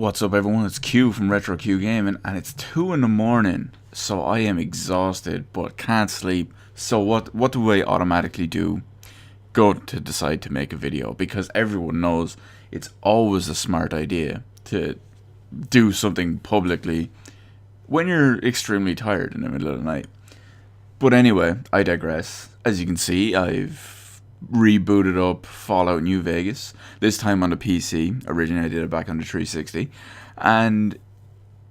What's up, everyone? It's Q from Retro Q Gaming, and it's 2 in the morning, so I am exhausted but can't sleep. So what do I automatically do? Go to decide to make a video, because everyone knows it's always a smart idea to do something publicly when you're extremely tired in the middle of the night. But anyway, I digress. As you can see, I've rebooted up Fallout New Vegas, this time on the PC. Originally I did it back on the 360, and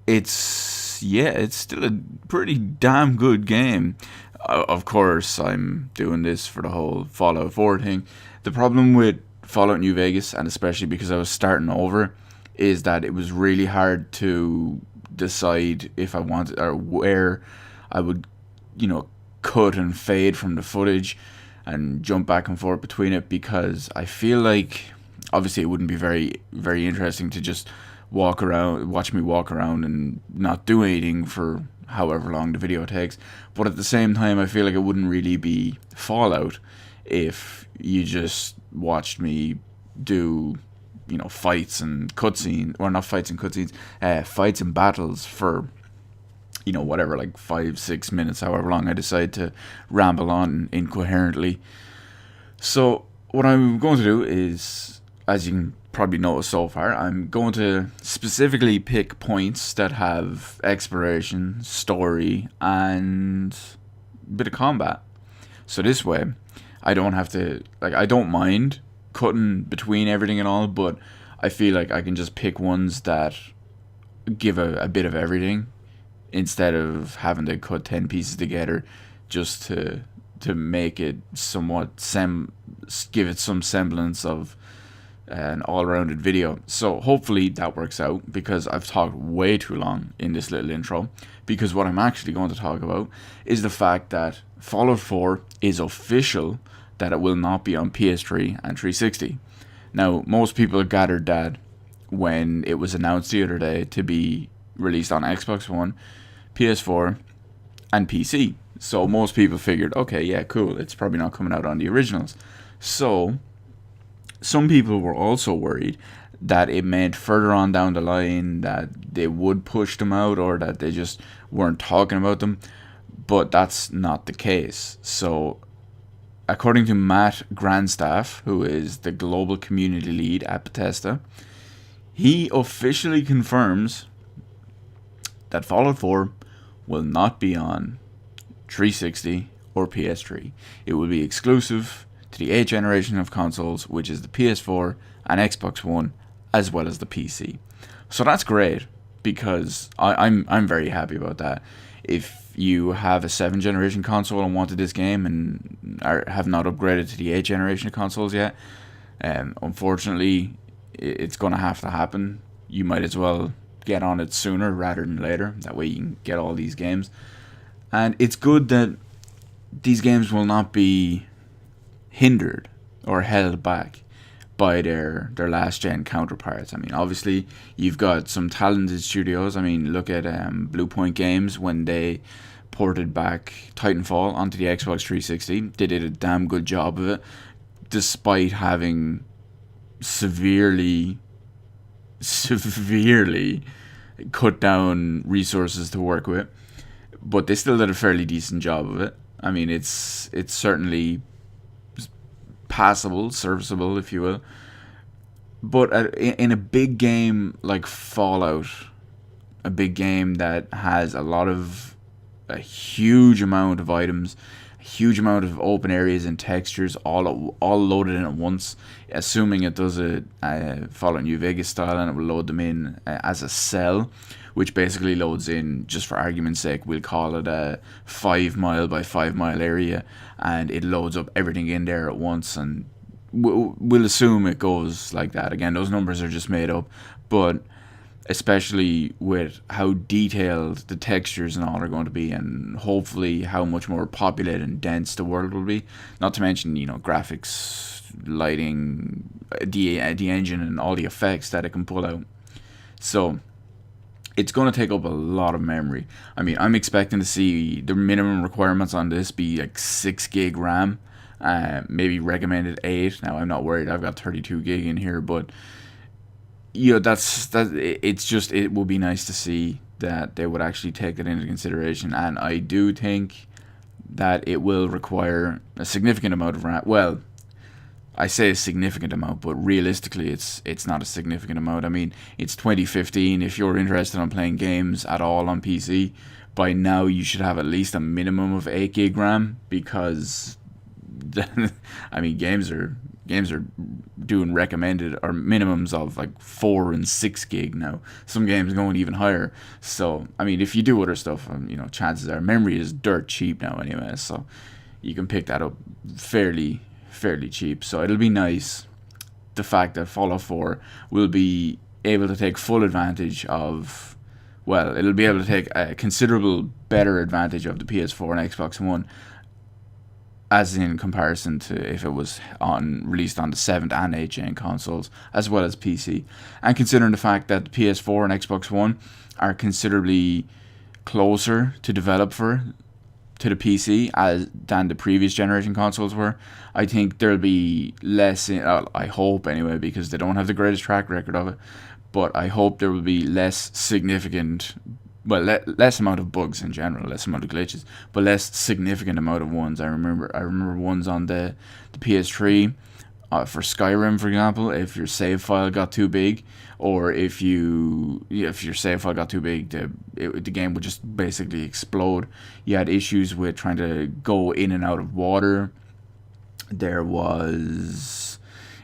it's still a pretty damn good game. Of course, I'm doing this for the whole Fallout 4 thing. The problem with Fallout New Vegas, and especially because I was starting over, is that it was really hard to decide if I wanted, or where I would, cut and fade from the footage and jump back and forth between it, because I feel like obviously it wouldn't be very, very interesting to just watch me walk around and not do anything for however long the video takes. But at the same time, I feel like it wouldn't really be Fallout if you just watched me do, fights and cutscenes, or not fights and cutscenes, fights and battles for, whatever, like 5-6 minutes, however long I decide to ramble on incoherently. So what I'm going to do is, as you can probably notice so far, I'm going to specifically pick points that have exploration, story, and a bit of combat. So this way, I don't have to, I don't mind cutting between everything and all, but I feel like I can just pick ones that give a bit of everything, instead of having to cut 10 pieces together just to make it somewhat give it some semblance of an all-rounded video. So hopefully that works out, because I've talked way too long in this little intro, because what I'm actually going to talk about is the fact that Fallout 4 is official that it will not be on PS3 and 360. Now, most people gathered that when it was announced the other day to be released on Xbox One, PS4, and PC. So most people figured, okay, yeah, cool, it's probably not coming out on the originals. So some people were also worried that it meant further on down the line that they would push them out, or that they just weren't talking about them. But that's not the case. So according to Matt Grandstaff, who is the global community lead at Bethesda, he officially confirms that Fallout 4 will not be on 360 or PS3. It will be exclusive to the 8th generation of consoles, which is the PS4 and Xbox One, as well as the PC. So that's great, because I'm very happy about that. If you have a 7th generation console and wanted this game and have not upgraded to the 8th generation of consoles yet, unfortunately, it's going to have to happen. You might as well get on it sooner rather than later. That way you can get all these games. And it's good that these games will not be hindered or held back by their last gen counterparts. I mean, obviously you've got some talented studios. I mean, look at Blue Point Games when they ported back Titanfall onto the Xbox 360. They did a damn good job of it, despite having severely cut down resources to work with. But they still did a fairly decent job of it. I mean, it's certainly passable, serviceable, if you will. But in a big game like Fallout, a big game that has a huge amount of items, a huge amount of open areas and textures, all loaded in at once, assuming it does a Fallout New Vegas style, and it will load them in as a cell, which basically loads in, just for argument's sake, we'll call it a 5 mile by 5 mile area, and it loads up everything in there at once, and we'll assume it goes like that. Again, those numbers are just made up, but especially with how detailed the textures and all are going to be, and hopefully how much more populated and dense the world will be, not to mention, graphics, lighting, the engine, and all the effects that it can pull out. So it's going to take up a lot of memory. I mean, I'm expecting to see the minimum requirements on this be like 6 gig RAM, maybe recommended 8. Now, I'm not worried, I've got 32 gig in here, but It's just, it would be nice to see that they would actually take that into consideration, and I do think that it will require a significant amount of RAM. Well, I say a significant amount, but realistically, it's not a significant amount. I mean, it's 2015. If you're interested in playing games at all on PC, by now you should have at least a minimum of 8 gig RAM, because I mean, games are doing recommended or minimums of like 4 and 6 gig now. Some games going even higher. So I mean, if you do other stuff, chances are memory is dirt cheap now anyway. So you can pick that up fairly cheap. So it'll be nice, the fact that Fallout 4 will be able to take full advantage of. Well, it'll be able to take a considerable better advantage of the PS4 and Xbox One, as in comparison to if it was released on the 7th and 8th gen consoles, as well as PC. And considering the fact that the PS4 and Xbox One are considerably closer to develop to the PC than the previous generation consoles were, I think there'll be less, I hope anyway, because they don't have the greatest track record of it, but I hope there will be less significant, less amount of bugs in general, less amount of glitches, but less significant amount of ones. I remember ones on the PS3, for Skyrim, for example. If your save file got too big, or if your save file got too big, the game would just basically explode. You had issues with trying to go in and out of water. There was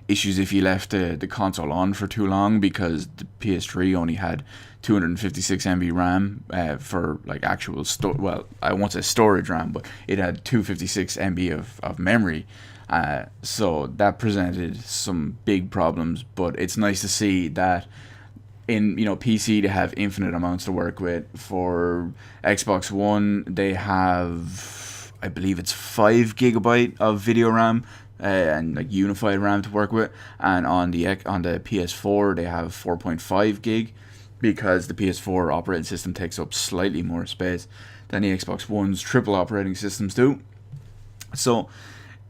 issues if you left the console on for too long, because the PS3 only had 256 MB RAM for like actual I won't say storage RAM, but it had 256 MB of memory. So that presented some big problems, but it's nice to see that in PC they have infinite amounts to work with. For Xbox One, they have, I believe it's 5 GB of video RAM, and like unified RAM to work with, and on the PS4 they have 4.5 gig, because the PS4 operating system takes up slightly more space than the Xbox One's triple operating systems do. So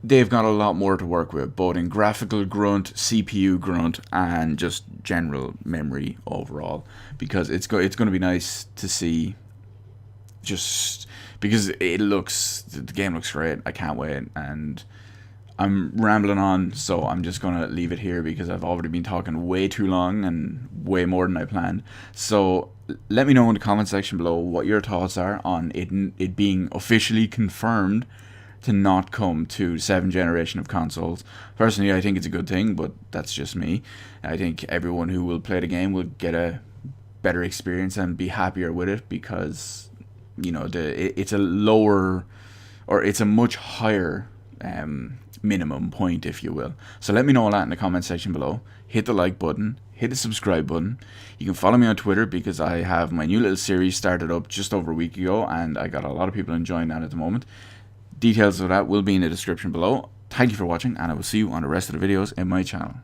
they've got a lot more to work with, both in graphical grunt, CPU grunt, and just general memory overall, because it's going to be nice to see, just because the game looks great. I can't wait. And I'm rambling on, so I'm just going to leave it here, because I've already been talking way too long and way more than I planned. So let me know in the comment section below what your thoughts are on it being officially confirmed to not come to 7th generation of consoles. Personally, I think it's a good thing, but that's just me. I think everyone who will play the game will get a better experience and be happier with it, because it's a lower, or it's a much higher minimum point, if you will. So let me know all that in the comment section below. Hit the like button, hit the subscribe button. You can follow me on Twitter, because I have my new little series started up just over a week ago, and I got a lot of people enjoying that at the moment. Details of that will be in the description below. Thank you for watching, and I will see you on the rest of the videos in my channel.